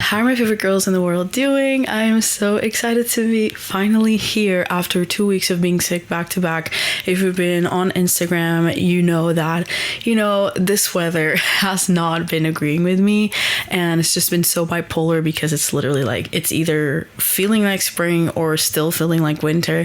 How are my favorite girls in the world doing? I'm so excited to be finally here after 2 weeks of being sick back to back. If you've been on Instagram, you know that, this weather has not been agreeing with me, and it's just been so bipolar because it's literally like it's either feeling like spring or still feeling like winter.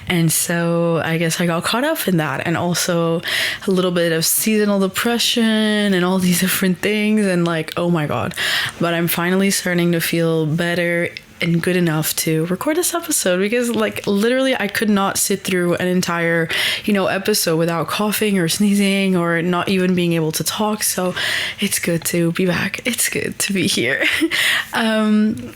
And so I guess I got caught up in that, and also a little bit of seasonal depression and all these different things, and like, oh my god. But I'm finally starting to feel better and good enough to record this episode, because like literally I could not sit through an entire episode without coughing or sneezing or not even being able to talk. So it's good to be back, it's good to be here. And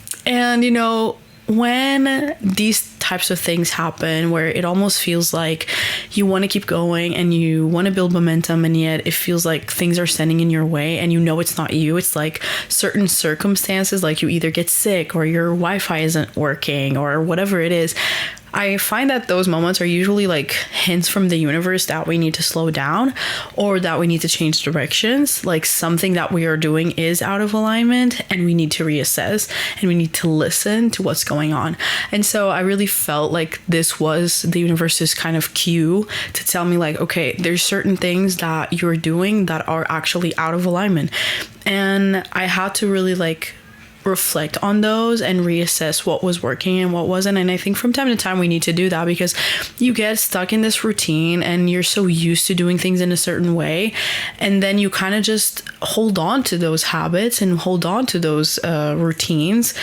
when these types of things happen where it almost feels like you want to keep going and you want to build momentum, and yet it feels like things are standing in your way, and it's not you, it's like certain circumstances, like you either get sick or your Wi-Fi isn't working or whatever it is, I find that those moments are usually like hints from the universe that we need to slow down or that we need to change directions. Like something that we are doing is out of alignment and we need to reassess and we need to listen to what's going on. And so I really felt like this was the universe's kind of cue to tell me like, okay, there's certain things that you're doing that are actually out of alignment. And I had to really like reflect on those and reassess what was working and what wasn't. And I think from time to time we need to do that, because you get stuck in this routine and you're so used to doing things in a certain way, and then you kind of just hold on to those habits and hold on to those routines,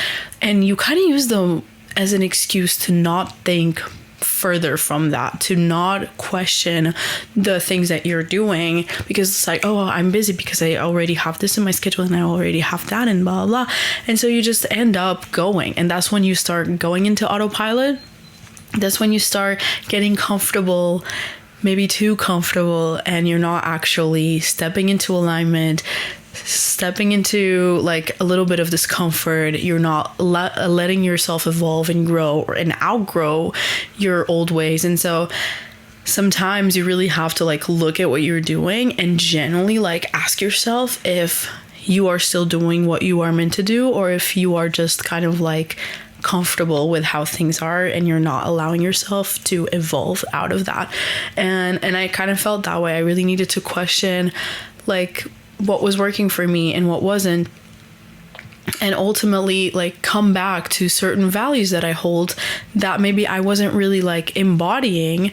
and you kind of use them as an excuse to not think further from that, to not question the things that you're doing, because it's like, oh, I'm busy because I already have this in my schedule and I already have that and blah blah. And so you just end up going, and that's when you start going into autopilot. That's when you start getting comfortable, maybe too comfortable, and you're not actually stepping into alignment, stepping into like a little bit of discomfort. You're not letting yourself evolve and grow and outgrow your old ways. And so sometimes you really have to like look at what you're doing and generally like ask yourself if you are still doing what you are meant to do, or if you are just kind of like comfortable with how things are and you're not allowing yourself to evolve out of that. And I kind of felt that way. I really needed to question like what was working for me and what wasn't, and ultimately like come back to certain values that I hold that maybe I wasn't really like embodying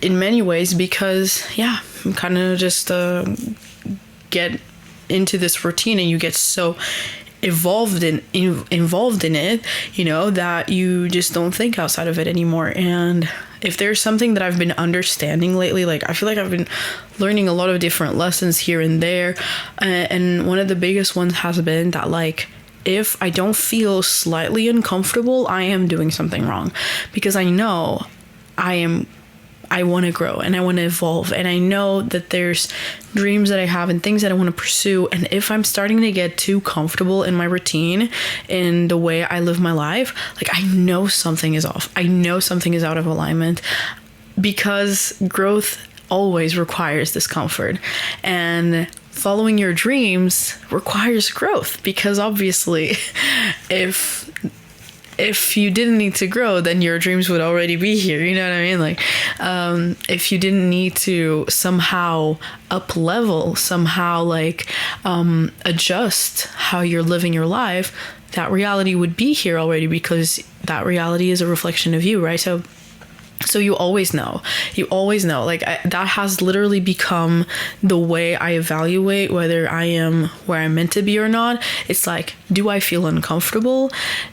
in many ways, because I'm kind of just get into this routine and you get so involved in it, that you just don't think outside of it anymore. And if there's something that I've been understanding lately, like I feel like I've been learning a lot of different lessons here and there, and one of the biggest ones has been that like if I don't feel slightly uncomfortable, I am doing something wrong, because I know I want to grow and I want to evolve, and I know that there's dreams that I have and things that I want to pursue. And if I'm starting to get too comfortable in my routine, in the way I live my life, like I know something is off. I know something is out of alignment, because growth always requires discomfort, and following your dreams requires growth, because obviously if you didn't need to grow, then your dreams would already be here. You know what I mean? Like, if you didn't need to somehow up level, somehow like adjust how you're living your life, that reality would be here already, because that reality is a reflection of you, right? So you always know, like that has literally become the way I evaluate whether I am where I'm meant to be or not. It's like, do I feel uncomfortable?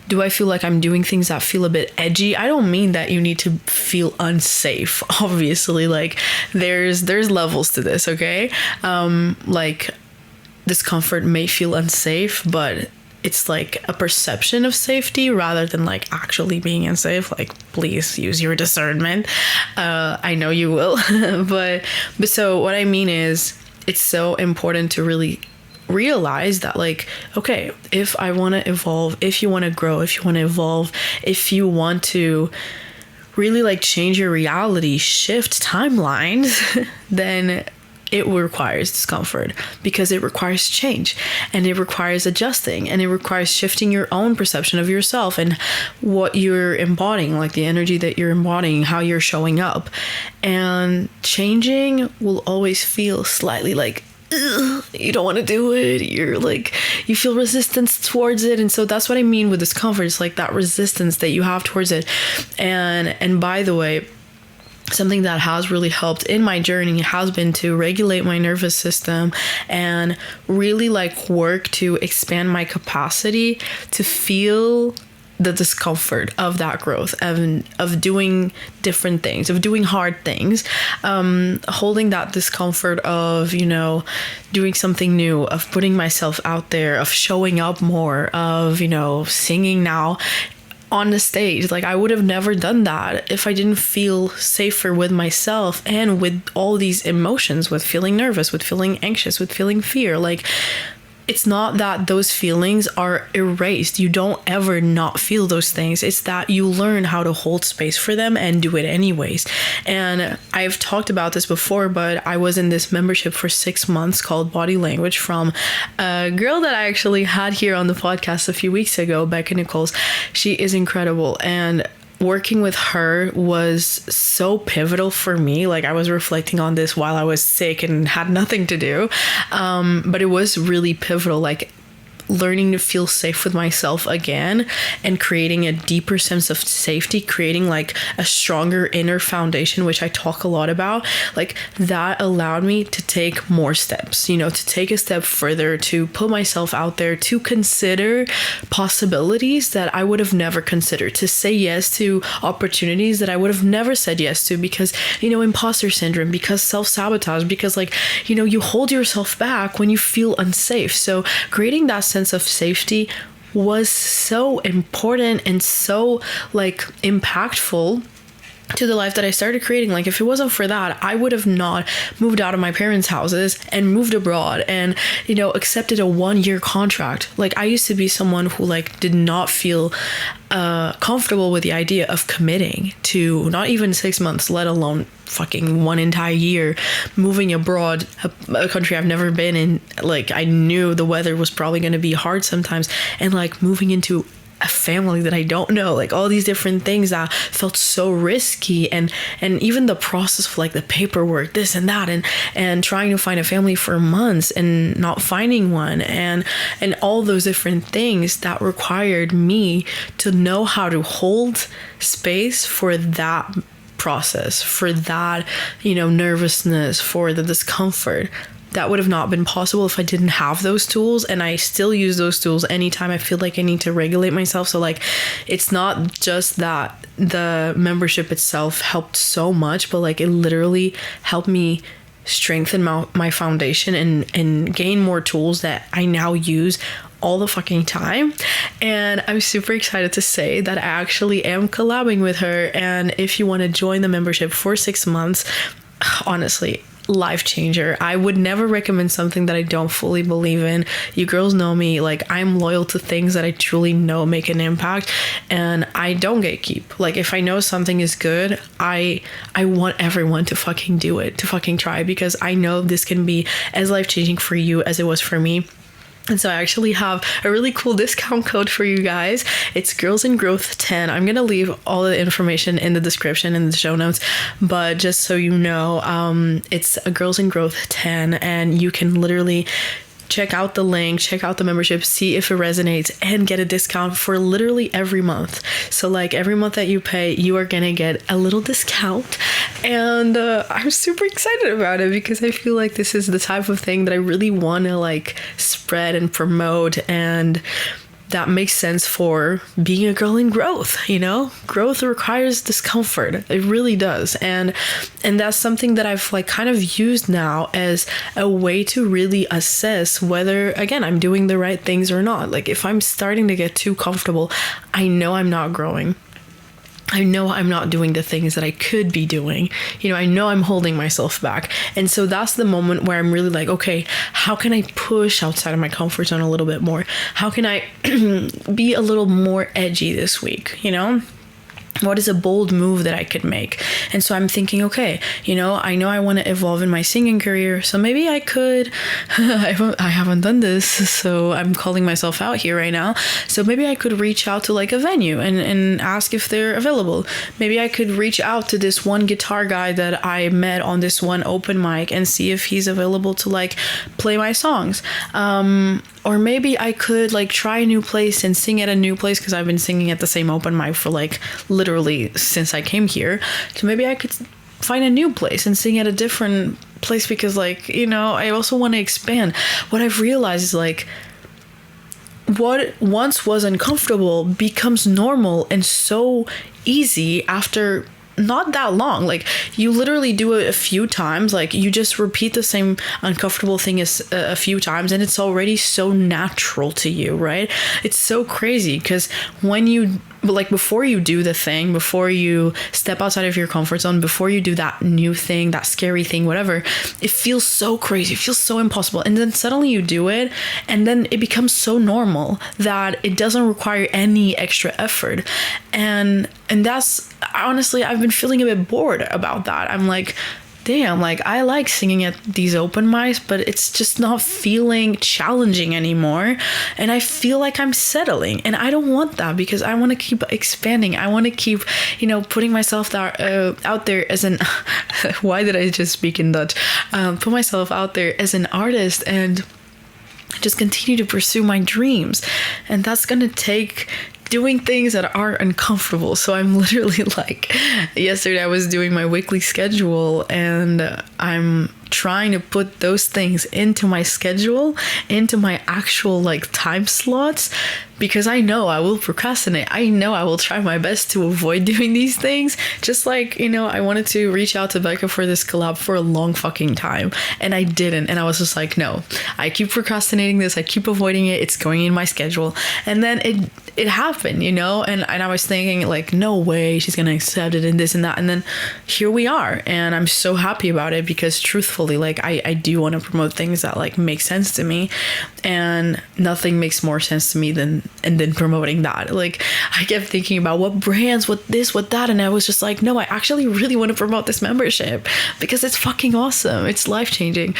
Do I feel like I'm doing things that feel a bit edgy? I don't mean that you need to feel unsafe. Obviously, like there's levels to this, okay? Like discomfort may feel unsafe, but it's like a perception of safety rather than like actually being unsafe. Like, please use your discernment. I know you will. but so what I mean is, it's so important to really realize that like, okay, if I want to evolve, if you want to grow, if you want to evolve, if you want to really like change your reality, shift timelines, then it requires discomfort because it requires change, and it requires adjusting, and it requires shifting your own perception of yourself and what you're embodying, like the energy that you're embodying, how you're showing up. And changing will always feel slightly like, ugh, you don't want to do it. You're like, you feel resistance towards it. And so that's what I mean with discomfort. It's like that resistance that you have towards it. And by the way, something that has really helped in my journey has been to regulate my nervous system and really like work to expand my capacity to feel the discomfort of that growth, of doing different things, of doing hard things, holding that discomfort of, you know, doing something new, of putting myself out there, of showing up more, of, you know, singing now on the stage. Like, I would have never done that if I didn't feel safer with myself and with all these emotions, with feeling nervous, with feeling anxious, with feeling fear. Like, it's not that those feelings are erased. You don't ever not feel those things. It's that you learn how to hold space for them and do it anyways. And I've talked about this before, but I was in this membership for 6 months called Body Language from a girl that I actually had here on the podcast a few weeks ago, Becca Nichols. She is incredible. And working with her was so pivotal for me. Like, I was reflecting on this while I was sick and had nothing to do. But it was really pivotal, like learning to feel safe with myself again and creating a deeper sense of safety, creating like a stronger inner foundation, which I talk a lot about. Like, that allowed me to take more steps, you know, to take a step further, to put myself out there, to consider possibilities that I would have never considered, to say yes to opportunities that I would have never said yes to because, you know, imposter syndrome, because self-sabotage, because, like, you know, you hold yourself back when you feel unsafe. So creating that sense of safety was so important and so like impactful to the life that I started creating. Like, if it wasn't for that, I would have not moved out of my parents' houses and moved abroad and, you know, accepted a 1-year contract. Like, I used to be someone who like did not feel comfortable with the idea of committing to not even 6 months, let alone fucking 1 entire year, moving abroad, a country I've never been in. Like, I knew the weather was probably going to be hard sometimes, and like moving into a family that I don't know, like all these different things that felt so risky, and even the process of like the paperwork, this and that, and trying to find a family for months and not finding one, and all those different things that required me to know how to hold space for that process, for that, you know, nervousness, for the discomfort. That would have not been possible if I didn't have those tools, and I still use those tools anytime I feel like I need to regulate myself. So like, it's not just that the membership itself helped so much, but like it literally helped me strengthen my foundation and gain more tools that I now use all the fucking time. And I'm super excited to say that I actually am collabing with her. And if you want to join the membership for 6 months, honestly, life changer. I would never recommend something that I don't fully believe in. You girls know me, like, I'm loyal to things that I truly know make an impact, and I don't gatekeep. Like, if I know something is good, I want everyone to fucking do it, to fucking try, because I know this can be as life-changing for you as it was for me. And so I actually have a really cool discount code for you guys. It's Girls in Growth 10. I'm going to leave all the information in the description in the show notes, but just so you know, it's a Girls in Growth 10, and you can literally check out the link, check out the membership, see if it resonates, and get a discount for literally every month. So like, every month that you pay, you are gonna get a little discount, and I'm super excited about it because I feel like this is the type of thing that I really want to like spread and promote, and that makes sense for being a girl in growth. You know, growth requires discomfort. It really does. And that's something that I've like kind of used now as a way to really assess whether, again, I'm doing the right things or not. Like, if I'm starting to get too comfortable, I know I'm not growing. I know I'm not doing the things that I could be doing. You know, I know I'm holding myself back. And so that's the moment where I'm really like, okay, how can I push outside of my comfort zone a little bit more? How can I be a little more edgy this week, you know? what is a bold move that I could make? And so I'm thinking, okay, you know I want to evolve in my singing career, so maybe I could I haven't done this, so I'm calling myself out here right now. So maybe I could reach out to like a venue and ask if they're available. Maybe I could reach out to this one guitar guy that I met on this one open mic and see if he's available to like play my songs. Or maybe I could like try a new place and sing at a new place, because I've been singing at the same open mic for like literally since I came here. So maybe I could find a new place and sing at a different place, because like, I also want to expand. What I've realized is like, what once was uncomfortable becomes normal and so easy after not that long. Like, you literally do it a few times, like you just repeat the same uncomfortable thing as a few times, and it's already so natural to you, right? It's so crazy, because when you like, before you do the thing, before you step outside of your comfort zone, before you do that new thing, that scary thing, whatever, it feels so crazy, it feels so impossible. And then suddenly you do it, and then it becomes so normal that it doesn't require any extra effort. And that's, honestly, I've been feeling a bit bored about that. I'm like, damn, like I like singing at these open mics, but it's just not feeling challenging anymore. And I feel like I'm settling, and I don't want that, because I want to keep expanding. I want to keep, putting myself out there as an, why did I just speak in Dutch? Put myself out there as an artist and just continue to pursue my dreams. And that's going to take doing things that are uncomfortable. So I'm literally like, yesterday I was doing my weekly schedule, and I'm trying to put those things into my schedule, into my actual like time slots, because I know I will procrastinate. I know I will try my best to avoid doing these things. Just like, I wanted to reach out to Becca for this collab for a long fucking time, and I didn't. And I was just like, no, I keep procrastinating this. I keep avoiding it. It's going in my schedule. And then it happened, and I was thinking like, no way she's going to accept it and this and that. And then here we are. And I'm so happy about it, because truthfully, like I do want to promote things that like make sense to me, and nothing makes more sense to me than promoting that. Like, I kept thinking about what brands, what this, what that, and I was just like, no, I actually really want to promote this membership, because it's fucking awesome. It's life-changing.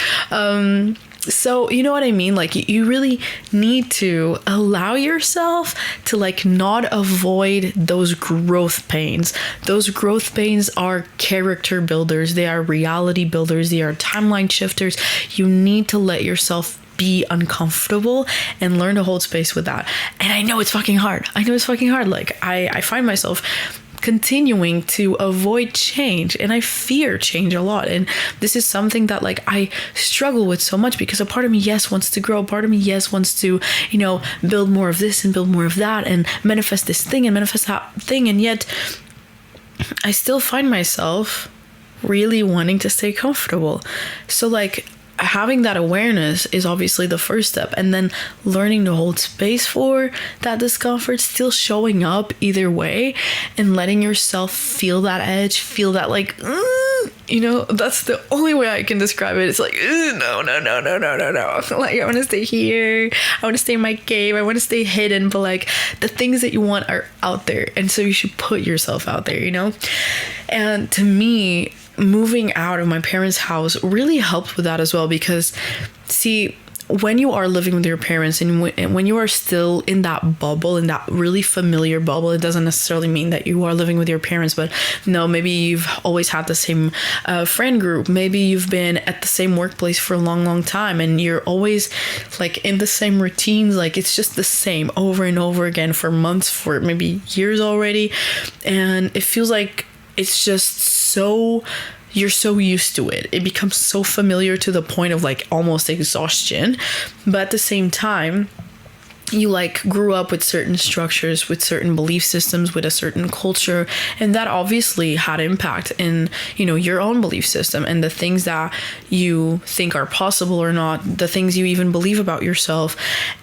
So you know what I mean? Like, you really need to allow yourself to like not avoid those growth pains. Those growth pains are character builders. They are reality builders. They are timeline shifters. You need to let yourself be uncomfortable and learn to hold space with that. And I know it's fucking hard. Like, I find myself continuing to avoid change, and I fear change a lot. And this is something that like I struggle with so much, because a part of me, yes, wants to grow. A part of me, yes, wants to, build more of this and build more of that, and manifest this thing and manifest that thing. And yet I still find myself really wanting to stay comfortable. So like, having that awareness is obviously the first step, and then learning to hold space for that discomfort, still showing up either way, and letting yourself feel that edge, feel that like, that's the only way I can describe it. It's like, no. Like, I want to stay here. I want to stay in my cave. I want to stay hidden. But like, the things that you want are out there, and so you should put yourself out there, And to me, moving out of my parents' house really helped with that as well, because see, when you are living with your parents, and when you are still in that bubble, in that really familiar bubble, it doesn't necessarily mean that you are living with your parents, but no, maybe you've always had the same friend group, maybe you've been at the same workplace for a long time, and you're always like in the same routines, like it's just the same over and over again for months, for maybe years already, and it feels like it's just so, you're so used to it. It becomes so familiar to the point of like almost exhaustion. But at the same time, you like grew up with certain structures, with certain belief systems, with a certain culture, and that obviously had impact in, your own belief system and the things that you think are possible or not, the things you even believe about yourself.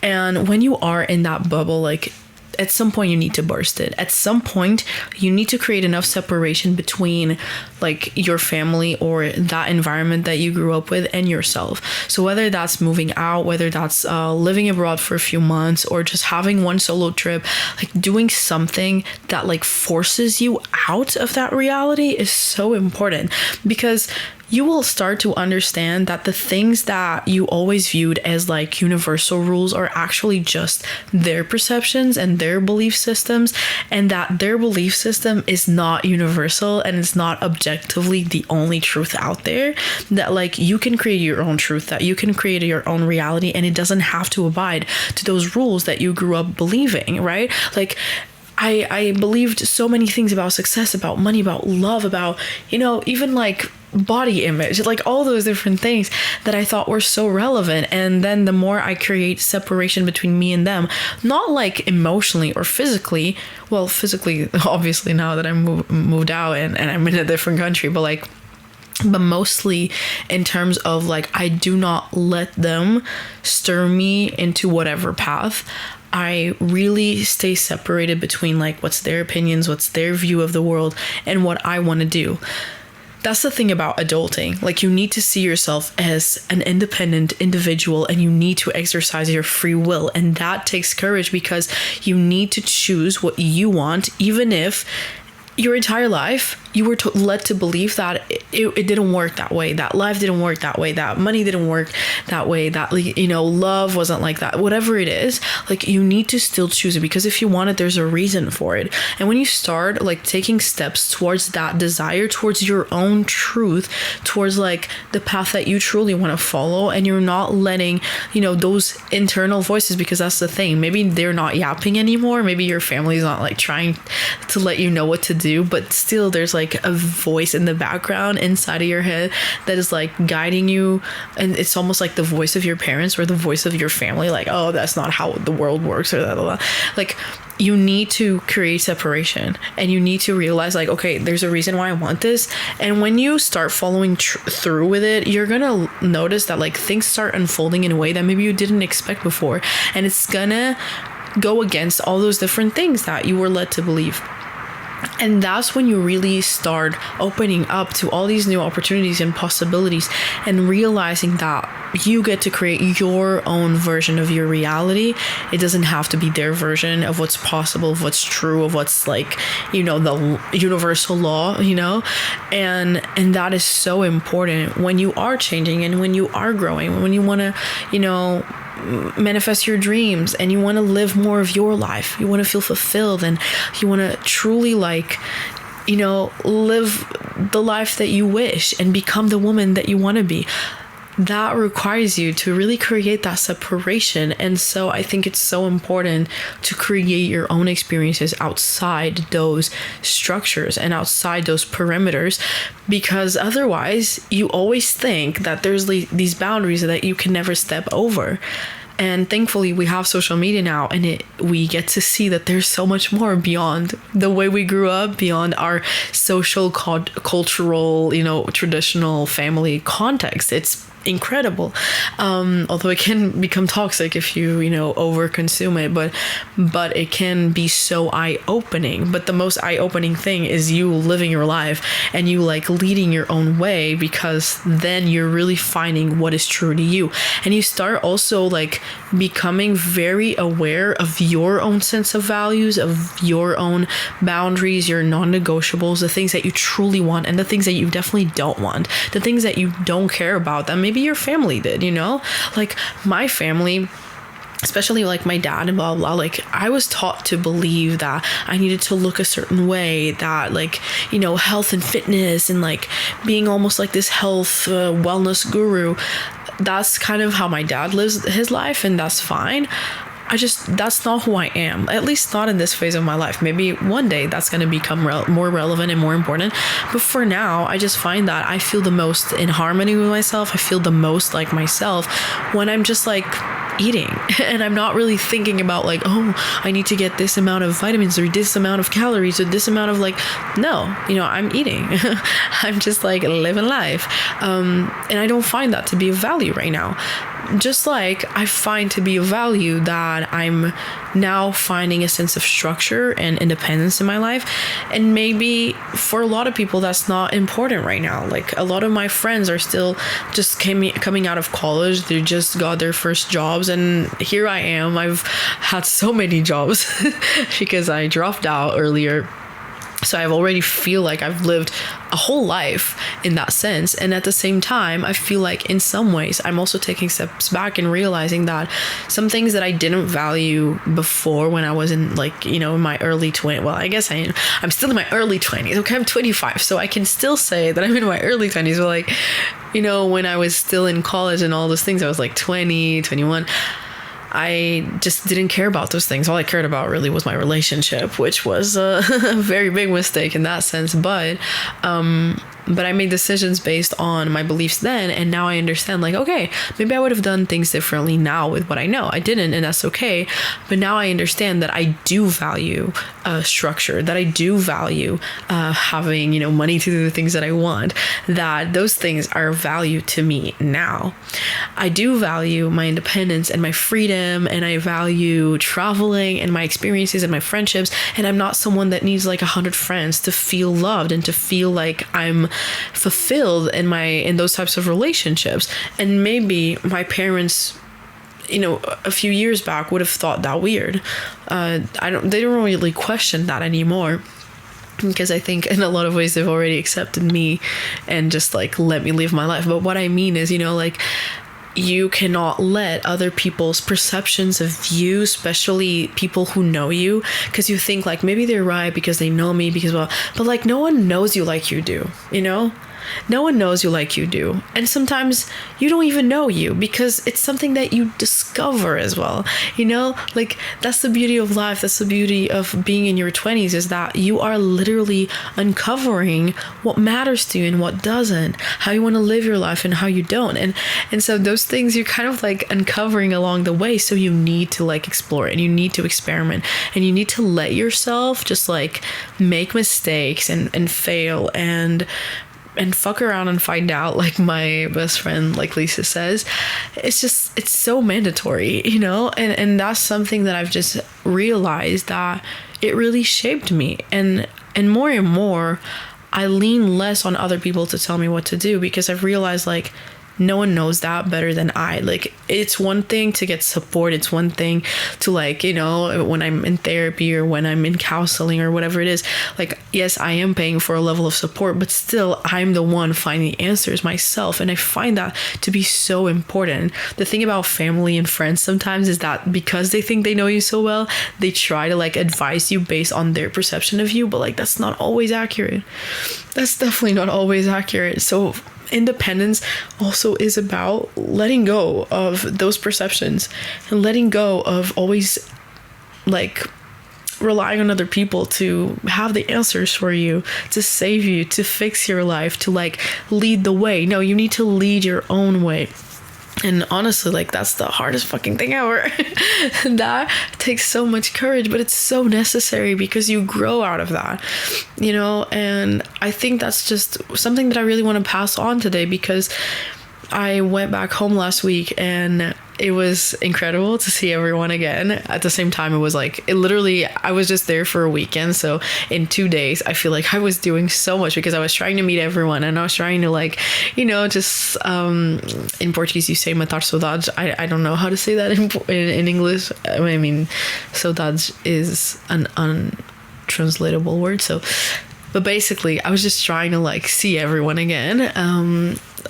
And when you are in that bubble, like, at some point you need to burst it. At some point you need to create enough separation between like your family or that environment that you grew up with and yourself. So whether that's moving out, whether that's living abroad for a few months, or just having one solo trip, like doing something that like forces you out of that reality is so important, because you will start to understand that the things that you always viewed as like universal rules are actually just their perceptions and their belief systems, and that their belief system is not universal and it's not objectively the only truth out there. That like you can create your own truth, that you can create your own reality, and it doesn't have to abide to those rules that you grew up believing, right? Like I believed so many things about success, about money, about love, about, you know, even like body image, like all those different things that I thought were so relevant. And then the more I create separation between me and them, not like emotionally or physically, well, physically, obviously now that I'm moved out and I'm in a different country, but mostly in terms of like, I do not let them stir me into whatever path. I really stay separated between like what's their opinions, what's their view of the world, and what I want to do. That's the thing about adulting. Like, you need to see yourself as an independent individual, and you need to exercise your free will. And that takes courage, because you need to choose what you want, even if your entire life you were led to believe that it didn't work that way, that life didn't work that way, that money didn't work that way, that, you know, love wasn't like that. Whatever it is, like, you need to still choose it, because if you want it, there's a reason for it. And when you start like taking steps towards that desire, towards your own truth, towards like the path that you truly want to follow, and you're not letting, you know, those internal voices, because that's the thing, maybe they're not yapping anymore, maybe your family's not like trying to let you know what to do, but still there's like a voice in the background inside of your head that is like guiding you, and it's almost like the voice of your parents or the voice of your family, like, oh, that's not how the world works, or that. Like, you need to create separation, and you need to realize like, okay, there's a reason why I want this. And when you start following through with it, you're gonna notice that like things start unfolding in a way that maybe you didn't expect before, and it's gonna go against all those different things that you were led to believe. And that's when you really start opening up to all these new opportunities and possibilities, and realizing that you get to create your own version of your reality. It doesn't have to be their version of what's possible, of what's true, of what's like, you know, the universal law, you know. And that is so important when you are changing and when you are growing, when you want to, you know, manifest your dreams, and you want to live more of your life, you want to feel fulfilled, and you want to truly like, you know, live the life that you wish and become the woman that you want to be. That requires you to really create that separation. And so I think it's so important to create your own experiences outside those structures and outside those perimeters, because otherwise you always think that there's these boundaries that you can never step over. And thankfully we have social media now, and we get to see that there's so much more beyond the way we grew up, beyond our social cultural, you know, traditional family context. It's incredible, although it can become toxic if you know, over consume it, but it can be so eye-opening. But the most eye-opening thing is you living your life and you like leading your own way, because then you're really finding what is true to you, and you start also like becoming very aware of your own sense of values, of your own boundaries, your non-negotiables, the things that you truly want and the things that you definitely don't want, the things that you don't care about that maybe your family did, you know. Like my family, especially like my dad and blah blah, like I was taught to believe that I needed to look a certain way, that like, you know, health and fitness and like being almost like this health wellness guru, that's kind of how my dad lives his life, and that's fine. That's not who I am, at least not in this phase of my life. Maybe one day that's going to become more relevant and more important. But for now, I just find that I feel the most in harmony with myself. I feel the most like myself when I'm just like eating and I'm not really thinking about like, oh, I need to get this amount of vitamins or this amount of calories or this amount of like, no, you know, I'm eating. I'm just like living life. And I don't find that to be of value right now. just like I find to be of value that I'm now finding a sense of structure and independence in my life. And maybe for a lot of people that's not important right now. Like a lot of my friends are still just coming out of college. They just got their first jobs, and here I am. I've had so many jobs because I dropped out earlier. So I already feel like I've lived a whole life in that sense. And at the same time, I feel like in some ways, I'm also taking steps back and realizing that some things that I didn't value before when I was in like, you know, in my early 20s. Well, I guess I'm still in my early 20s. Okay, I'm 25. So I can still say that I'm in my early 20s. But like, you know, when I was still in college and all those things, I was like 20, 21. I just didn't care about those things. All I cared about really was my relationship, which was a very big mistake in that sense. But I made decisions based on my beliefs then, and now I understand, like, okay, maybe I would have done things differently now with what I know. I didn't, and that's okay. But now I understand that I do value structure, that I do value having, you know, money to do the things that I want, that those things are of value to me now. I do value my independence and my freedom, and I value traveling and my experiences and my friendships, and I'm not someone that needs like 100 friends to feel loved and to feel like I'm fulfilled in those types of relationships. And maybe my parents, you know, a few years back would have thought that weird. They don't really question that anymore, because I think in a lot of ways they've already accepted me and just like let me live my life. But what I mean is, you know, like, you cannot let other people's perceptions of you, especially people who know you, because you think like maybe they're right because they know me, because, well, but like no one knows you like you do, you know? No one knows you like you do. And sometimes you don't even know you, because it's something that you discover as well. You know, like that's the beauty of life. That's the beauty of being in your 20s, is that you are literally uncovering what matters to you and what doesn't, how you want to live your life and how you don't. And so those things you're kind of like uncovering along the way. So you need to like explore it, and you need to experiment, and you need to let yourself just like make mistakes and fail and fuck around and find out, like my best friend, like Lisa says. It's so mandatory, you know? And that's something that I've just realized that it really shaped me. And more, I lean less on other people to tell me what to do, because I've realized like no one knows that better than I. Like, it's one thing to get support. It's one thing to, like, you know, when I'm in therapy or when I'm in counseling or whatever it is, like, yes, I am paying for a level of support, but still I'm the one finding the answers myself. And I find that to be so important. The thing about family and friends sometimes is that because they think they know you so well, they try to like advise you based on their perception of you, but like that's not always accurate. That's definitely not always accurate. So independence also is about letting go of those perceptions and letting go of always like relying on other people to have the answers for you, to save you, to fix your life, to like lead the way. No, you need to lead your own way. And honestly, like, that's the hardest fucking thing ever. That takes so much courage, but it's so necessary because you grow out of that, you know? And I think that's just something that I really want to pass on today, because I went back home last week and it was incredible to see everyone again. At the same time, it was like, I was just there for a weekend. So in 2 days, I feel like I was doing so much because I was trying to meet everyone, and I was trying to, like, you know, just, in Portuguese, you say matar saudades. I don't know how to say that in English. I mean, saudades is an untranslatable word. So, but basically, I was just trying to like see everyone again.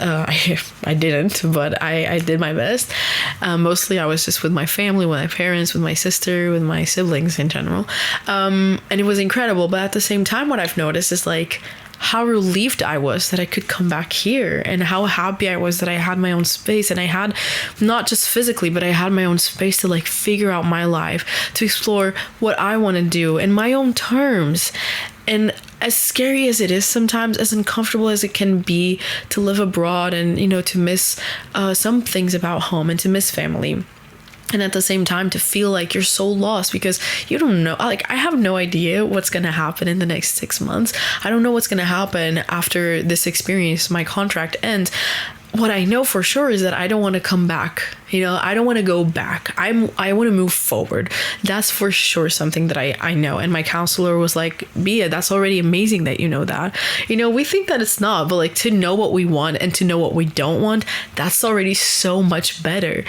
I didn't, but I did my best. Mostly I was just with my family, with my parents, with my sister, with my siblings in general. And it was incredible. But at the same time, what I've noticed is like how relieved I was that I could come back here, and how happy I was that I had my own space, and I had not just physically, but I had my own space to like figure out my life, to explore what I want to do in my own terms. And as scary as it is sometimes, as uncomfortable as it can be to live abroad and, you know, to miss some things about home and to miss family, and at the same time to feel like you're so lost because you don't know, like, I have no idea what's going to happen in the next 6 months. I don't know what's going to happen after this experience, my contract ends. what I know for sure is that I don't want to come back. I don't want to go back. I want to move forward. That's for sure something that I know. And my counselor was like, Bia, that's already amazing that you know that. We think that it's not, but like to know what we want and to know what we don't want, that's already so much better,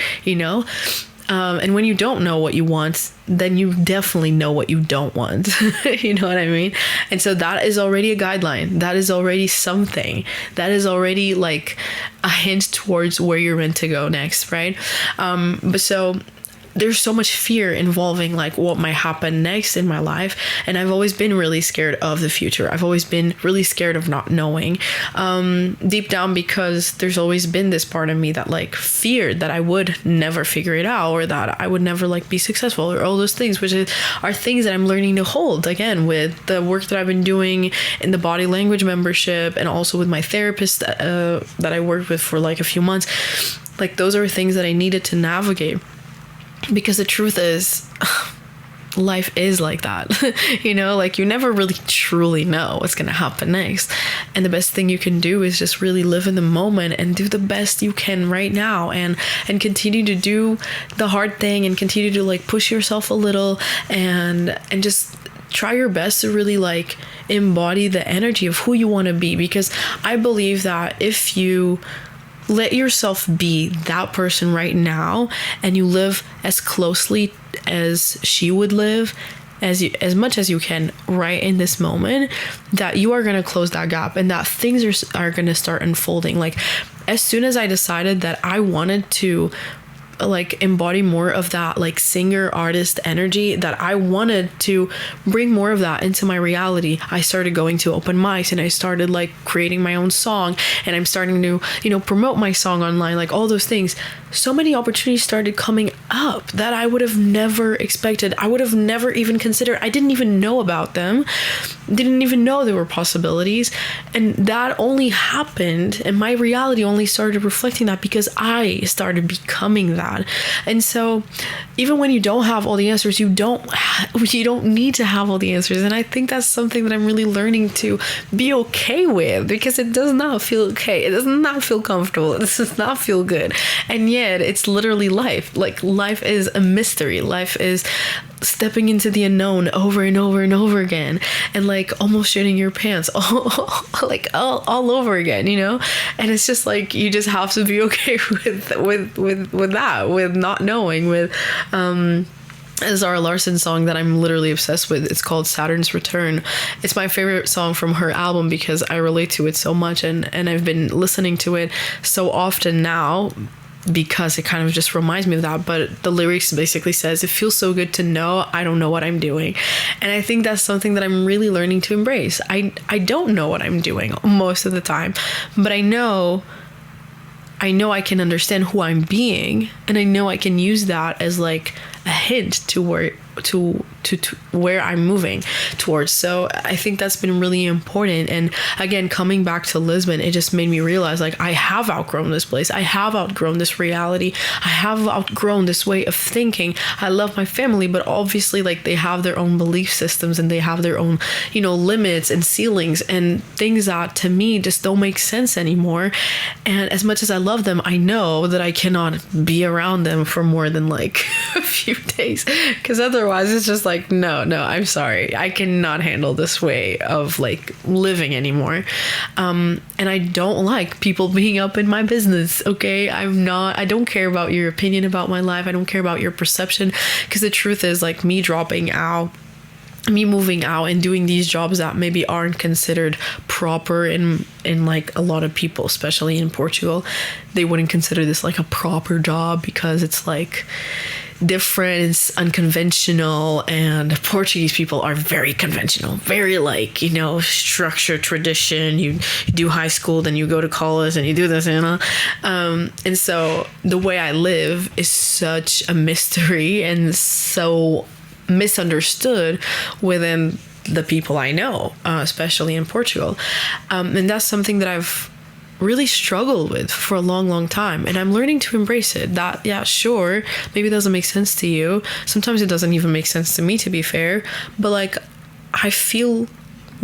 and when you don't know what you want, then you definitely know what you don't want. You know what I mean? And so that is already a guideline. That is already something. That is already like a hint towards where you're meant to go next, right? But so there's so much fear involving like what might happen next in my life, and I've always been really scared of the future. I've always been really scared of not knowing, deep down, because there's always been this part of me that like feared that I would never figure it out, or that I would never like be successful, or all those things, which are things that I'm learning to hold again with the work that I've been doing in the body language membership, and also with my therapist that I worked with for like a few months. Like those are things that I needed to navigate. Because the truth is, life is like that. Like you never really truly know what's going to happen next. And the best thing you can do is just really live in the moment and do the best you can right now, and continue to do the hard thing, and continue to like push yourself a little, and just try your best to really like embody the energy of who you want to be. Because I believe that if you let yourself be that person right now, and you live as closely as she would live, as much as you can right in this moment, that you are going to close that gap, and that things are going to start unfolding. Like as soon as I decided that I wanted to like embody more of that like singer artist energy, that I wanted to bring more of that into my reality, I started going to open mics, and I started like creating my own song, and I'm starting to promote my song online, like all those things. So many opportunities started coming up that I would have never expected. I would have never even considered. I didn't even know about them, didn't even know there were possibilities. And that only happened, and my reality only started reflecting that because I started becoming that. And so even when you don't have all the answers, you don't need to have all the answers. And I think that's something that I'm really learning to be okay with, because it does not feel okay. It does not feel comfortable. It does not feel good. And yet it's literally life. Like life is a mystery. Life is stepping into the unknown over and over and over again, and like almost shitting your pants all over again, and it's just like you just have to be okay with that, with not knowing, with a Zara Larsson song that I'm literally obsessed with. It's called Saturn's Return. It's my favorite song from her album because I relate to it so much, and I've been listening to it so often now because it kind of just reminds me of that. But the lyrics basically says, it feels so good to know I don't know what I'm doing. And I think that's something that I'm really learning to embrace. I don't know what I'm doing most of the time, but I know I can understand who I'm being, and I know I can use that as like a hint to where I'm moving towards. So I think that's been really important. And again, coming back to Lisbon, it just made me realize like I have outgrown this place. I have outgrown this reality. I have outgrown this way of thinking. I love my family, but obviously like they have their own belief systems, and they have their own, limits and ceilings and things that to me just don't make sense anymore. And as much as I love them, I know that I cannot be around them for more than like a few days, because otherwise it's just like, no, I'm sorry, I cannot handle this way of like living anymore. And I don't like people being up in my business. Okay, I don't care about your opinion about my life. I don't care about your perception, because the truth is like me moving out and doing these jobs that maybe aren't considered proper in like a lot of people, especially in Portugal, they wouldn't consider this like a proper job because it's like different, it's unconventional, and Portuguese people are very conventional, very like, structure, tradition. You do high school, then you go to college, and you do this, and so the way I live is such a mystery and so misunderstood within the people I know, especially in Portugal, and that's something that I've really struggled with for a long time, and I'm learning to embrace it. That, yeah, sure, maybe it doesn't make sense to you. Sometimes it doesn't even make sense to me, to be fair, but like I feel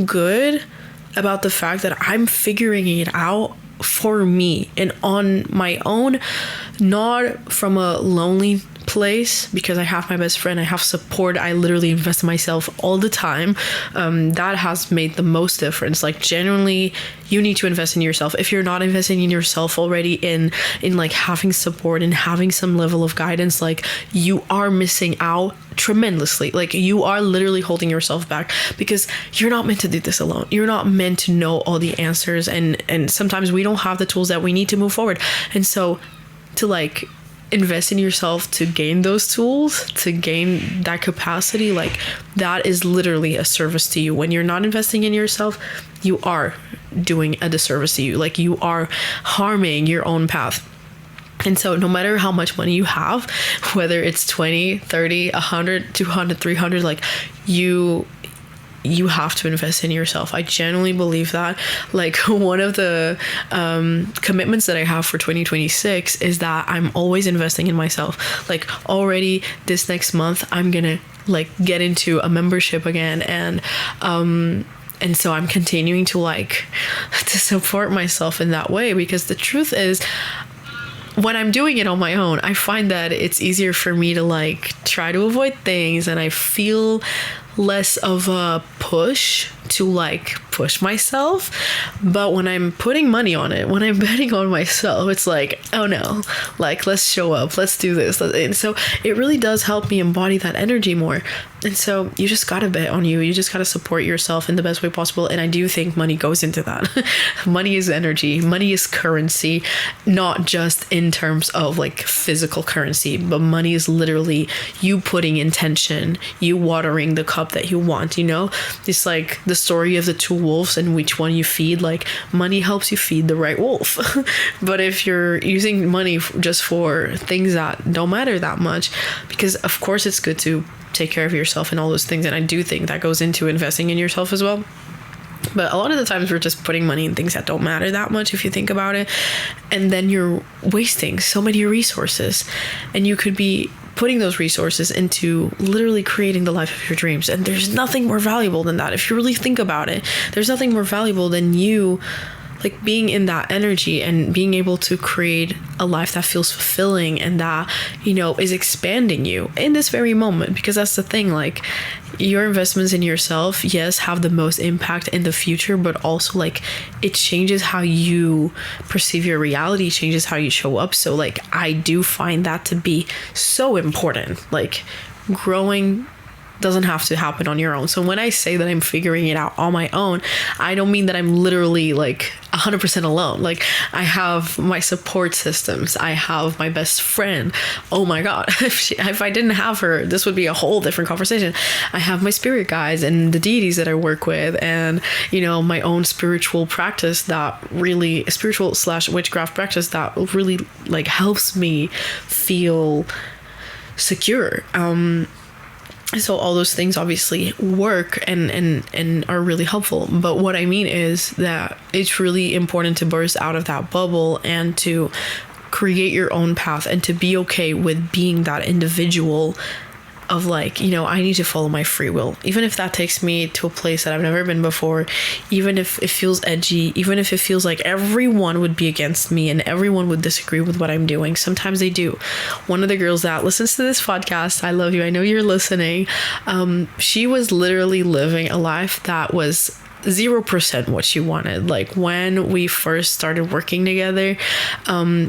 good about the fact that I'm figuring it out for me and on my own, not from a lonely place, because I have my best friend, I have support, I literally invest in myself all the time. That has made the most difference. Like, genuinely, you need to invest in yourself. If you're not investing in yourself already, in like having support and having some level of guidance, like, you are missing out tremendously. Like, you are literally holding yourself back, because you're not meant to do this alone. You're not meant to know all the answers, and sometimes we don't have the tools that we need to move forward. And so to like invest in yourself to gain those tools, to gain that capacity, like, that is literally a service to you. When you're not investing in yourself, you are doing a disservice to you. Like, you are harming your own path. And so no matter how much money you have, whether it's 20, 30, 100, 200, 300, like, you have to invest in yourself. I genuinely believe that. Like, one of the commitments that I have for 2026 is that I'm always investing in myself. Like, already this next month, I'm gonna like get into a membership again, and so I'm continuing to like to support myself in that way, because the truth is, when I'm doing it on my own, I find that it's easier for me to like try to avoid things, and I feel less of a push to like push myself. But when I'm putting money on it, when I'm betting on myself, it's like, oh no, like, let's show up, let's do this. And so it really does help me embody that energy more. And so you just gotta bet on you. You just gotta support yourself in the best way possible. And I do think money goes into that. Money is energy. Money is currency, not just in terms of like physical currency, but money is literally you putting intention, you watering the cup that you want, you know? It's like the story of the two wolves and which one you feed. Like, money helps you feed the right wolf. But if you're using money just for things that don't matter that much, because of course it's good to take care of yourself and all those things, and I do think that goes into investing in yourself as well. But a lot of the times we're just putting money in things that don't matter that much, if you think about it. And then you're wasting so many resources, and you could be putting those resources into literally creating the life of your dreams. And there's nothing more valuable than that. If you really think about it, there's nothing more valuable than you like being in that energy and being able to create a life that feels fulfilling and that, you know, is expanding you in this very moment. Because that's the thing, like, your investments in yourself, yes, have the most impact in the future, but also like it changes how you perceive your reality, changes how you show up. So like, I do find that to be so important. Like, growing doesn't have to happen on your own. So when I say that I'm figuring it out on my own, I don't mean that I'm literally like 100% alone. Like, I have my support systems. I have my best friend. Oh my God. If I didn't have her, this would be a whole different conversation. I have my spirit guides and the deities that I work with, and, you know, my own spiritual practice that really, spiritual / witchcraft practice that really like helps me feel secure. So all those things obviously work and are really helpful. But what I mean is that it's really important to burst out of that bubble and to create your own path, and to be okay with being that individual of like, you know, I need to follow my free will, even if that takes me to a place that I've never been before, even if it feels edgy, even if it feels like everyone would be against me and everyone would disagree with what I'm doing. Sometimes they do. One of the girls that listens to this podcast, I love you, I know you're listening, she was literally living a life that was 0% what she wanted. Like, when we first started working together,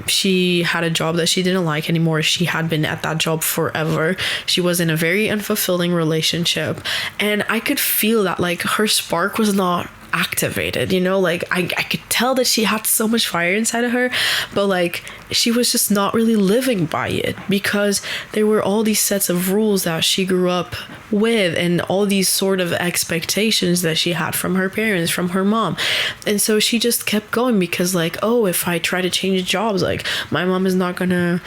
she had a job that she didn't like anymore. She had been at that job forever. She was in a very unfulfilling relationship, and I could feel that like her spark was not activated, you know, like I could tell that she had so much fire inside of her, but like she was just not really living by it, because there were all these sets of rules that she grew up with and all these sort of expectations that she had from her parents, from her mom. And so she just kept going, because like, oh, if I try to change jobs, like my mom is not gonna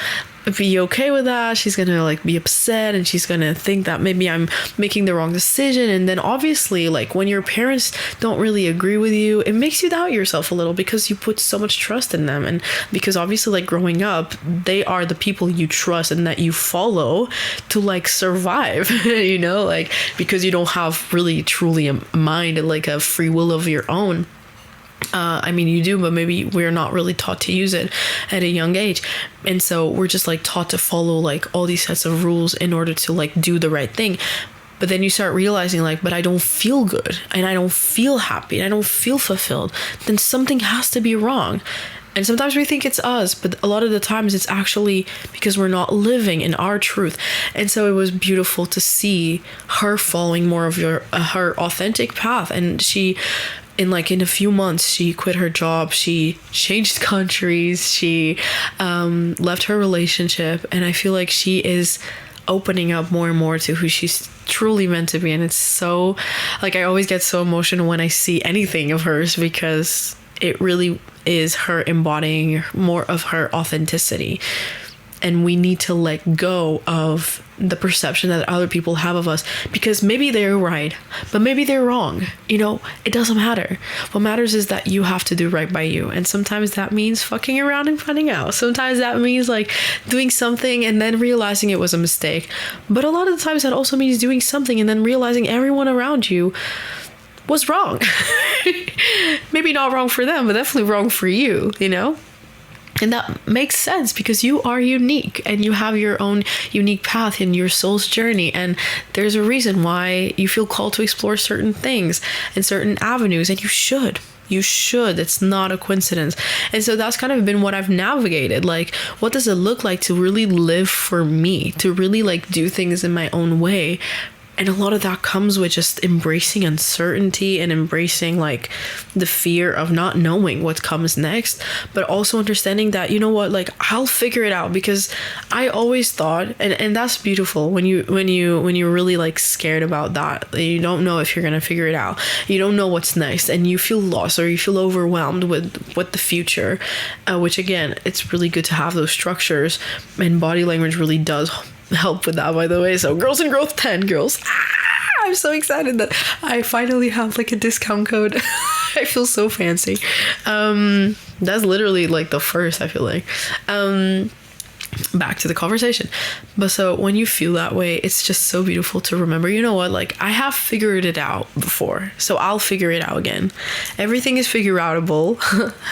be okay with that. She's gonna like be upset, and she's gonna think that maybe I'm making the wrong decision. And then obviously, like, when your parents don't really agree with you, it makes you doubt yourself a little, because you put so much trust in them. And because obviously, like, growing up, they are the people you trust and that you follow to like survive. You know, like, because you don't have really truly a mind and like a free will of your own. I mean, you do, but maybe we're not really taught to use it at a young age. And so we're just like taught to follow like all these sets of rules in order to like do the right thing. But then you start realizing like, but I don't feel good and I don't feel happy and I don't feel fulfilled. Then something has to be wrong. And sometimes we think it's us, but a lot of the times it's actually because we're not living in our truth. And so it was beautiful to see her following more of her authentic path. And she, in a few months, she quit her job, she changed countries, she left her relationship, and I feel like she is opening up more and more to who she's truly meant to be. And it's so, like, I always get so emotional when I see anything of hers, because it really is her embodying more of her authenticity. And we need to let go of the perception that other people have of us, because maybe they're right, but maybe they're wrong. You know, it doesn't matter. What matters is that you have to do right by you. And sometimes that means fucking around and finding out. Sometimes that means like doing something and then realizing it was a mistake. But a lot of the times that also means doing something and then realizing everyone around you was wrong. Maybe not wrong for them, but definitely wrong for you, you know? And that makes sense because you are unique and you have your own unique path in your soul's journey. And there's a reason why you feel called to explore certain things and certain avenues, and you should. You should. It's not a coincidence. And so that's kind of been what I've navigated. Like, what does it look like to really live for me, to really like do things in my own way? And a lot of that comes with just embracing uncertainty and embracing like the fear of not knowing what comes next, but also understanding that, you know what, like I'll figure it out. Because I always thought, and that's beautiful when you're really like scared about that. You don't know if you're gonna figure it out. You don't know what's next, and you feel lost or you feel overwhelmed with the future, which again, it's really good to have those structures, and body language really does help with that, by the way. So Girls in Growth 10, girls. I'm so excited that I finally have like a discount code. I feel so fancy. That's literally like the first, I feel like. Back to the conversation. But so when you feel that way, it's just so beautiful to remember, you know what, like I have figured it out before, so I'll figure it out again. Everything is figure outable.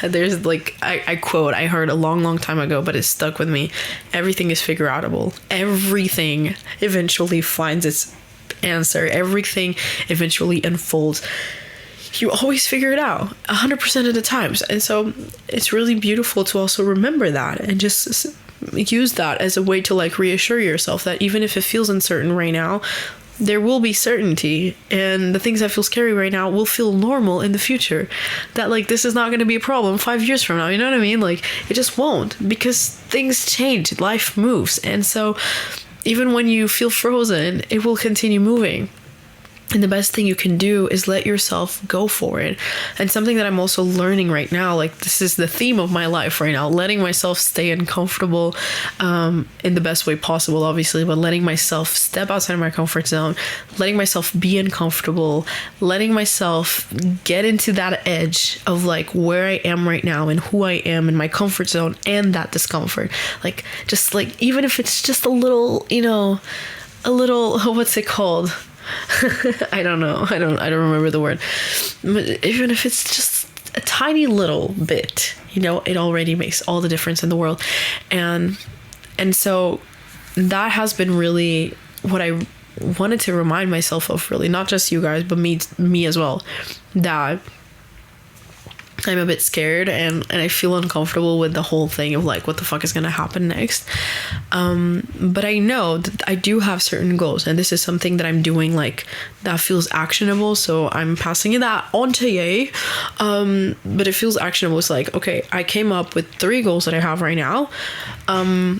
There's like, I quote I heard a long time ago, but it stuck with me. Everything is figure outable. Everything eventually finds its answer. Everything eventually unfolds. You always figure it out 100% of the times. And so it's really beautiful to also remember that and just use that as a way to like reassure yourself that even if it feels uncertain right now, there will be certainty, and the things that feel scary right now will feel normal in the future. That like this is not going to be a problem 5 years from now, you know what I mean? Like it just won't, because things change, life moves. And so even when you feel frozen, it will continue moving. And the best thing you can do is let yourself go for it. And something that I'm also learning right now, like this is the theme of my life right now, letting myself stay uncomfortable in the best way possible, obviously, but letting myself step outside of my comfort zone, letting myself be uncomfortable, letting myself get into that edge of like where I am right now and who I am in my comfort zone and that discomfort. Like, just like, even if it's just a little, you know, what's it called? I don't know. I don't remember the word. But even if it's just a tiny little bit, you know, it already makes all the difference in the world. And so that has been really what I wanted to remind myself of, really, not just you guys, but me as well, that I'm a bit scared and I feel uncomfortable with the whole thing of like what the fuck is gonna happen next. But I know that I do have certain goals, and this is something that I'm doing like that feels actionable, so I'm passing that on to you. But it feels actionable. It's like, okay, I came up with 3 goals that I have right now.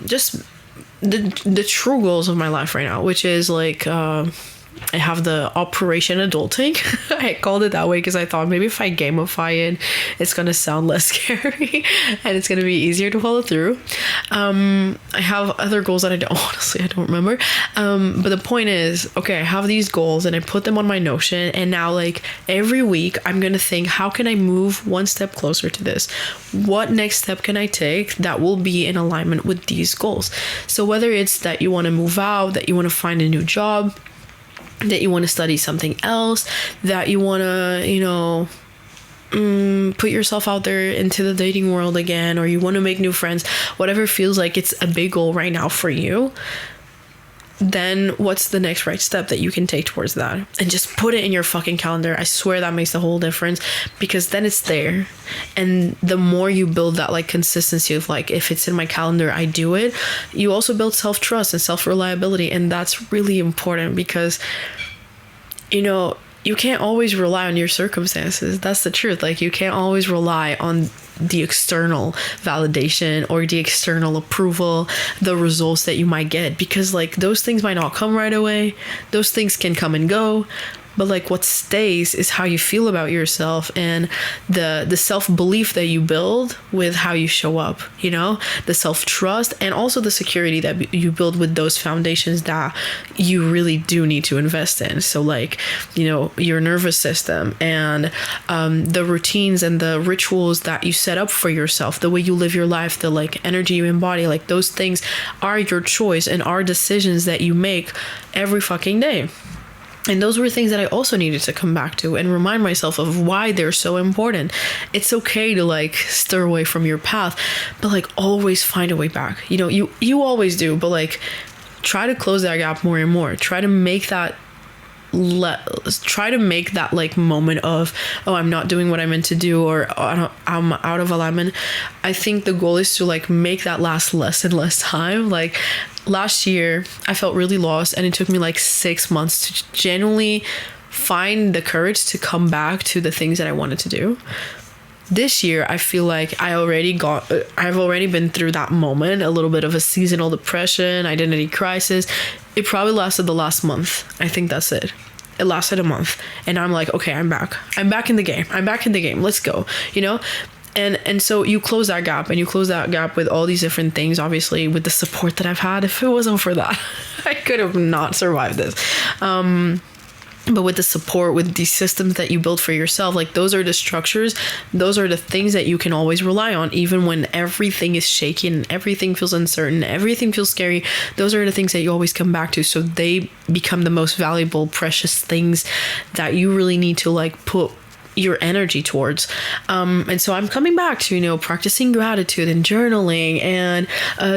Just the true goals of my life right now, which is like I have the Operation Adulting. I called it that way because I thought maybe if I gamify it, it's going to sound less scary and it's going to be easier to follow through. I have other goals that I don't remember. But the point is, okay, I have these goals and I put them on my Notion, and now like every week I'm going to think, how can I move one step closer to this? What next step can I take that will be in alignment with these goals? So whether it's that you want to move out, that you want to find a new job, that you want to study something else, that you want to, you know, put yourself out there into the dating world again, or you want to make new friends, whatever feels like it's a big goal right now for you, then what's the next right step that you can take towards that? And just put it in your fucking calendar. I swear that makes the whole difference, because then it's there. And the more you build that like consistency of like, if it's in my calendar, I do it, you also build self-trust and self-reliability. And that's really important, because, you know, you can't always rely on your circumstances. That's the truth. Like, you can't always rely on the external validation or the external approval, the results that you might get, because like those things might not come right away. Those things can come and go. But like, what stays is how you feel about yourself, and the self-belief that you build with how you show up, you know, the self-trust, and also the security that you build with those foundations that you really do need to invest in. So like, you know, your nervous system, and the routines and the rituals that you set up for yourself, the way you live your life, the like energy you embody, like those things are your choice and are decisions that you make every fucking day. And those were things that I also needed to come back to and remind myself of why they're so important. It's okay to like stir away from your path, but like always find a way back. You know, you always do, but like try to close that gap more and more. Try to make that like moment of, oh, I'm not doing what I meant to do, or oh, I'm out of alignment. I think the goal is to like make that last less and less time. Like last year I felt really lost, and it took me like 6 months to genuinely find the courage to come back to the things that I wanted to do. This year, I feel like I've already been through that moment, a little bit of a seasonal depression, identity crisis. It probably lasted the last month. I think that's it. It lasted a month. And I'm like, okay, I'm back. I'm back in the game. Let's go, you know? And so you close that gap, and you close that gap with all these different things, obviously, with the support that I've had. If it wasn't for that, I could have not survived this. But with the support, with these systems that you build for yourself, like those are the structures, those are the things that you can always rely on, even when everything is shaky and everything feels uncertain, everything feels scary. Those are the things that you always come back to. So they become the most valuable, precious things that you really need to like put your energy towards. And so I'm coming back to, you know, practicing gratitude and journaling, and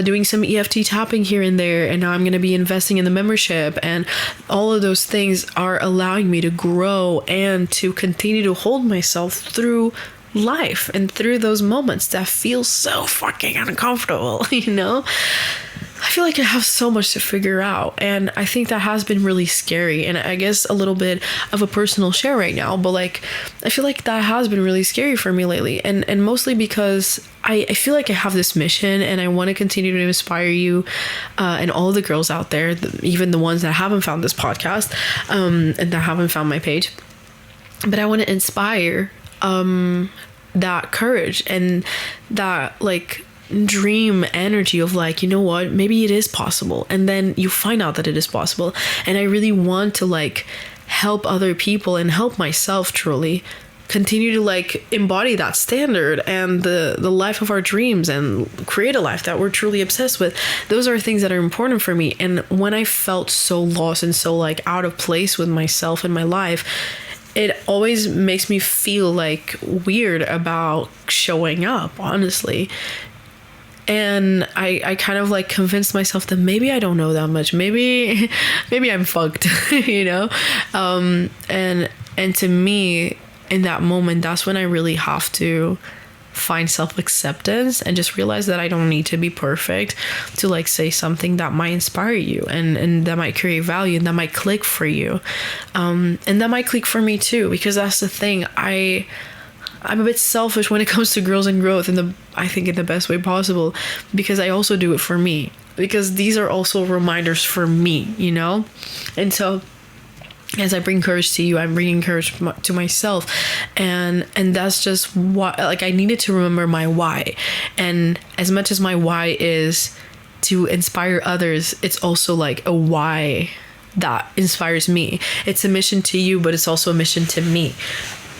doing some EFT tapping here and there. And now I'm going to be investing in the membership, and all of those things are allowing me to grow and to continue to hold myself through life and through those moments that feel so fucking uncomfortable, you know? I feel like I have so much to figure out, and I think that has been really scary, and I guess a little bit of a personal share right now, but like I feel like that has been really scary for me lately, and mostly because I feel like I have this mission, and I want to continue to inspire you and all the girls out there, even the ones that haven't found this podcast and that haven't found my page, but I want to inspire that courage and that like dream energy of like, you know what, maybe it is possible, and then you find out that it is possible. And I really want to like help other people and help myself truly continue to like embody that standard and the life of our dreams, and create a life that we're truly obsessed with. Those are things that are important for me. And when I felt so lost and so like out of place with myself and my life, it always makes me feel like weird about showing up, honestly. And I kind of like convinced myself that maybe I don't know that much. Maybe I'm fucked, you know? And to me, in that moment, that's when I really have to find self-acceptance and just realize that I don't need to be perfect to like say something that might inspire you and that might create value and that might click for you. And that might click for me too, because that's the thing. I'm a bit selfish when it comes to girls and growth, I think in the best way possible, because I also do it for me, because these are also reminders for me, you know? And so as I bring courage to you, I'm bringing courage to myself, and that's just what, like, I needed to remember my why. And as much as my why is to inspire others, it's also like a why that inspires me. It's a mission to you, but it's also a mission to me,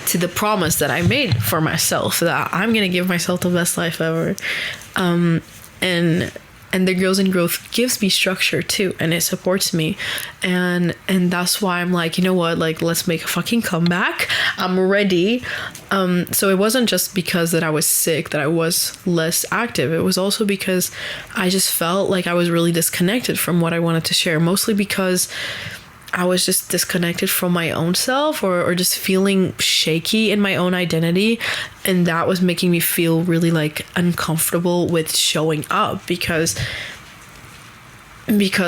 to the promise that I made for myself that I'm gonna give myself the best life ever. And and the Girls in Growth gives me structure too, and it supports me, and that's why I'm like, you know what, like, let's make a fucking comeback. I'm ready. So it wasn't just because that I was sick that I was less active. It was also because I just felt like I was really disconnected from what I wanted to share, mostly because I was just disconnected from my own self, or just feeling shaky in my own identity, and that was making me feel really like uncomfortable with showing up, because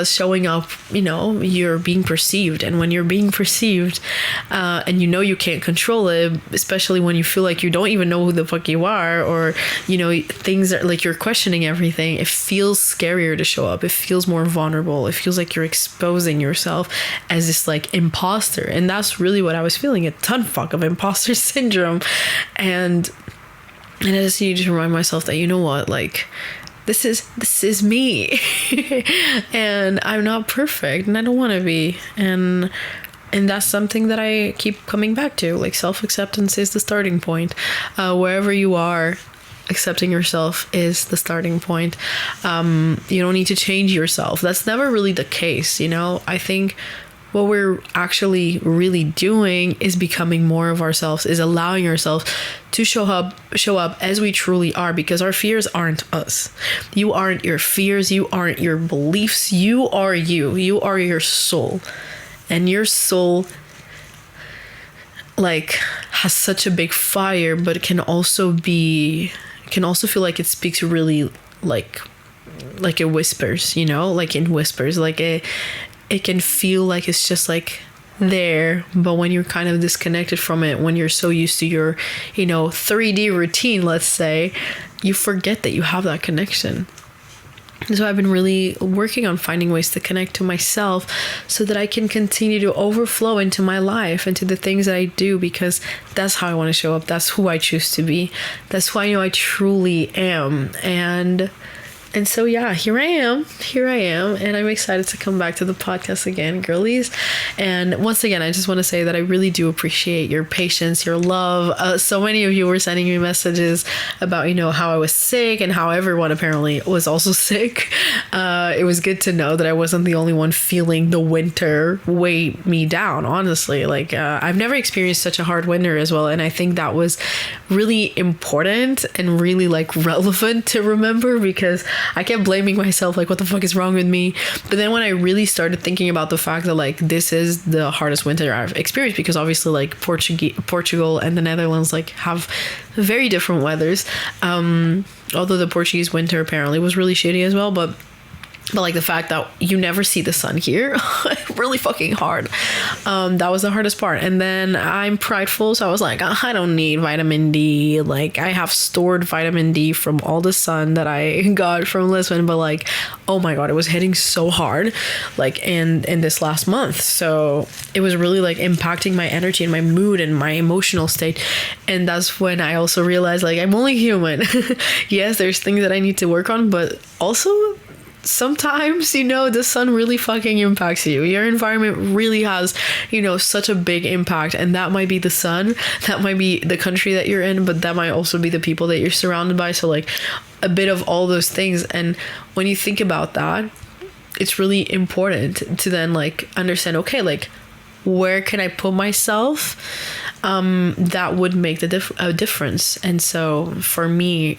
showing up, you know, you're being perceived, and when you're being perceived, and you know you can't control it, especially when you feel like you don't even know who the fuck you are, or, you know, things are like you're questioning everything, it feels scarier to show up. It feels more vulnerable. It feels like you're exposing yourself as this like imposter, and that's really what I was feeling, a ton fuck of imposter syndrome. And I just needed to remind myself that, you know what, like, this is me. And I'm not perfect, and I don't want to be, and that's something that I keep coming back to. Like, self-acceptance is the starting point. Wherever you are, accepting yourself is the starting point. You don't need to change yourself. That's never really the case, you know. I think what we're actually really doing is becoming more of ourselves, is allowing ourselves to show up as we truly are, because our fears aren't us. You aren't your fears. You aren't your beliefs. You are you. You are your soul. And your soul, like, has such a big fire, but it can also feel like it speaks really like it whispers, you know, like in whispers, like it can feel like it's just like there, but when you're kind of disconnected from it, when you're so used to your, you know, 3D routine, let's say, you forget that you have that connection. So I've been really working on finding ways to connect to myself so that I can continue to overflow into my life, into the things that I do, because that's how I want to show up. That's who I choose to be. That's who I know I truly am. And so, yeah, here I am, and I'm excited to come back to the podcast again, girlies. And once again, I just want to say that I really do appreciate your patience, your love. So many of you were sending me messages about, you know, how I was sick, and how everyone apparently was also sick. It was good to know that I wasn't the only one feeling the winter weigh me down, honestly. Like, I've never experienced such a hard winter as well, and I think that was really important and really, like, relevant to remember, because I kept blaming myself, like, what the fuck is wrong with me? But then when I really started thinking about the fact that, like, this is the hardest winter I've experienced, because obviously, like, Portugal and the Netherlands, like, have very different weathers. Although the Portuguese winter apparently was really shitty as well, but like the fact that you never see the sun here, really fucking hard. That was the hardest part. And then I'm prideful, so I was like, I don't need vitamin D. Like, I have stored vitamin D from all the sun that I got from Lisbon, but like, oh my god, it was hitting so hard, like in this last month. So it was really like impacting my energy and my mood and my emotional state. And that's when I also realized, like, I'm only human. Yes, there's things that I need to work on, but also sometimes, you know, the sun really fucking impacts you. Your environment really has, you know, such a big impact, and that might be the sun, that might be the country that you're in, but that might also be the people that you're surrounded by. So like a bit of all those things. And when you think about that, it's really important to then like understand, okay, like, where can I put myself that would make a difference? And so for me,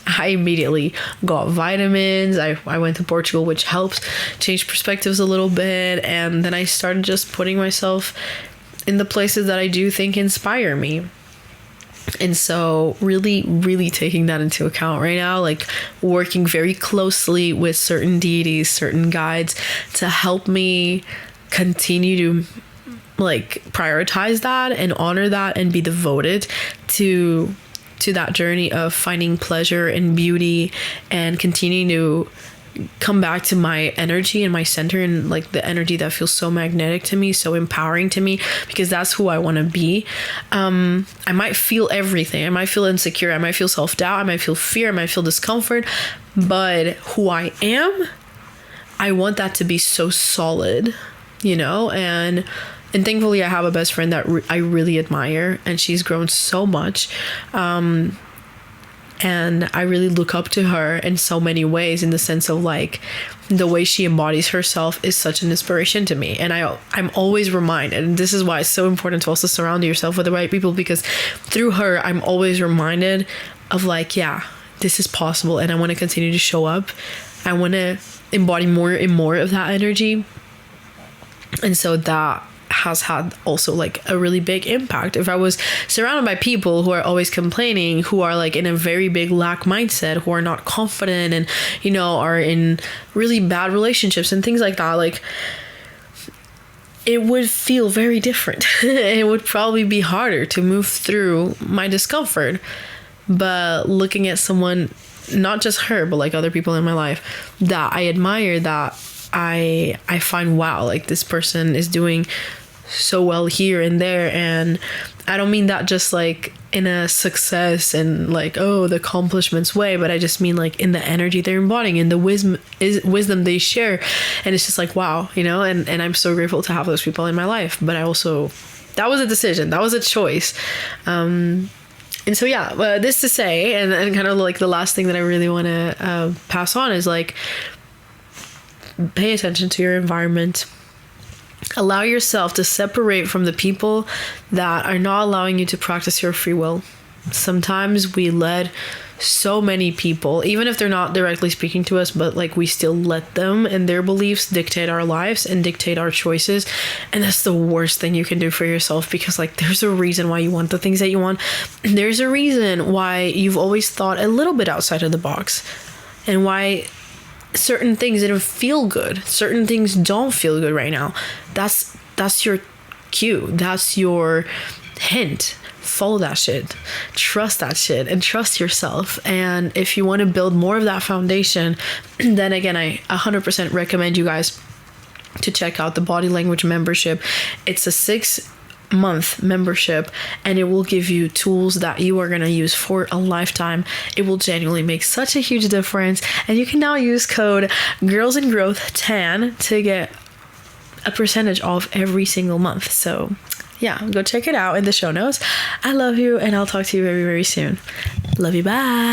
I immediately got vitamins. I went to Portugal, which helped change perspectives a little bit. And then I started just putting myself in the places that I do think inspire me. And so really, really taking that into account right now, like working very closely with certain deities, certain guides to help me continue to like prioritize that and honor that and be devoted to that journey of finding pleasure and beauty and continuing to come back to my energy and my center and like the energy that feels so magnetic to me, so empowering to me, because that's who I want to be. I might feel everything. I might feel insecure. I might feel self-doubt. I might feel fear. I might feel discomfort. But who I am, I want that to be so solid, you know? And thankfully, I have a best friend that I really admire, and she's grown so much. And I really look up to her in so many ways, in the sense of like the way she embodies herself is such an inspiration to me. And I'm always reminded, and this is why it's so important to also surround yourself with the right people, because through her I'm always reminded of like, yeah, this is possible, and I want to continue to show up. I want to embody more and more of that energy. And so that has had also like a really big impact. If I was surrounded by people who are always complaining, who are like in a very big lack mindset, who are not confident, and you know, are in really bad relationships and things like that, like it would feel very different. It would probably be harder to move through my discomfort. But looking at someone, not just her, but like other people in my life that I admire, that I find, wow, like this person is doing so well here and there. And I don't mean that just like in a success and like, oh, the accomplishments way, but I just mean like in the energy they're embodying, in the wisdom they share. And it's just like, wow, you know, and I'm so grateful to have those people in my life. But I also, that was a decision, that was a choice. And so, yeah, this to say, and kind of like the last thing that I really want to pass on is like, pay attention to your environment. Allow yourself to separate from the people that are not allowing you to practice your free will. Sometimes we let so many people, even if they're not directly speaking to us, but like we still let them and their beliefs dictate our lives and dictate our choices. And that's the worst thing you can do for yourself, because like there's a reason why you want the things that you want. There's a reason why you've always thought a little bit outside of the box, and why certain things didn't feel good, certain things don't feel good right now. That's your cue, that's your hint. Follow that shit, trust that shit, and trust yourself. And if you want to build more of that foundation, then again, I 100% recommend you guys to check out the Body Language membership. It's a 6-month membership, and it will give you tools that you are going to use for a lifetime. It will genuinely make such a huge difference. And you can now use code Girls in Growth 10 to get a percentage off every single month. So yeah, go check it out in the show notes. I love you, and I'll talk to you very, very soon. Love you. Bye.